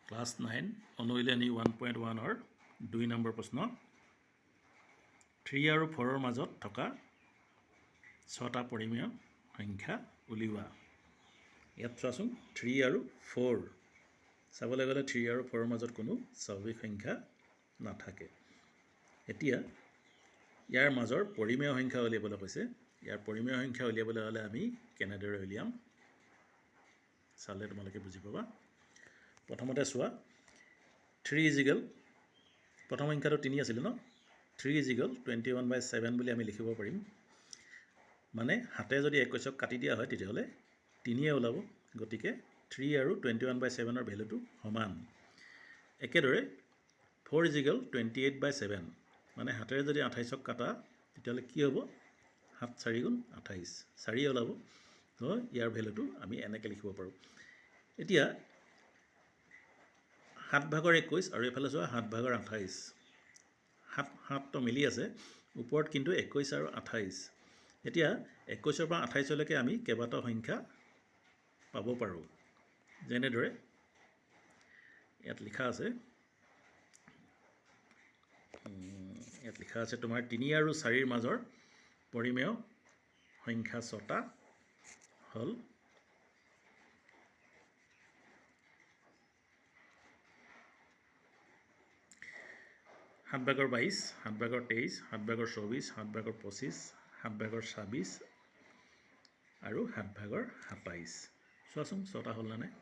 Class 9 অনুশীলনী 1.1 2 number প্ৰশ্ন 3 আৰু 4 মাজত থকা 6টা পৰিমেয় সংখ্যা উলিওৱা। ইয়াত চোৱাচোন 3 আৰু 4 চাবলৈ গ'লে 3 আৰু 4 মাজত কোনো স্বাভাৱিক সংখ্যা নাথাকে। এতিয়া ইয়াৰ মাজৰ পৰিমেয় সংখ্যা উলিয়াবলৈ কৈছে। ইয়াৰ পৰিমেয় সংখ্যা উলিয়াবলৈ হ'লে আমি কেনেদৰে উলিয়াম চালে তোমালোকে বুজি পাবা। প্ৰথমতে চোৱা 3 ইজিকেল প্ৰথম সংখ্যাটো 3 আছিল ন, 3 ইজিকেল 21/7 বুলি আমি লিখিব পাৰিম। মানে হাতে যদি 21ক কাটি দিয়া হয় তেতিয়াহ'লে 3 ওলাব। গতিকে 3 আৰু 21/7 ভেলুটো সমান। একেদৰে 4 ইজিকেল 28/7 মানে হাতেৰে যদি 28ক কাটা তেতিয়াহ'লে কি হ'ব, 7 4 গুণ 28 4 ওলাব। তো ইয়াৰ ভেলুটো আমি এনেকৈ লিখিব পাৰোঁ। এতিয়া 7/21 আৰু এইফালে চোৱা 7/28 7তো মিলি আছে, ওপৰত কিন্তু 21 আৰু 28। এতিয়া 21ৰ পৰা 28লৈকে আমি কেইবাটাও সংখ্যা পাব পাৰোঁ। যেনেদৰে ইয়াত লিখা আছে তোমাৰ 3 আৰু 4ৰ মাজৰ পৰিমেয় সংখ্যা 6টা হ'ল 7/22 7/23 7/24 7/25 7/26 আৰু 7/27। চোৱাচোন 6টা হ'ল নে নাই?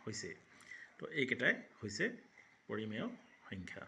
হৈছে। তো এইকেইটাই হৈছে পৰিমেয় সংখ্যা।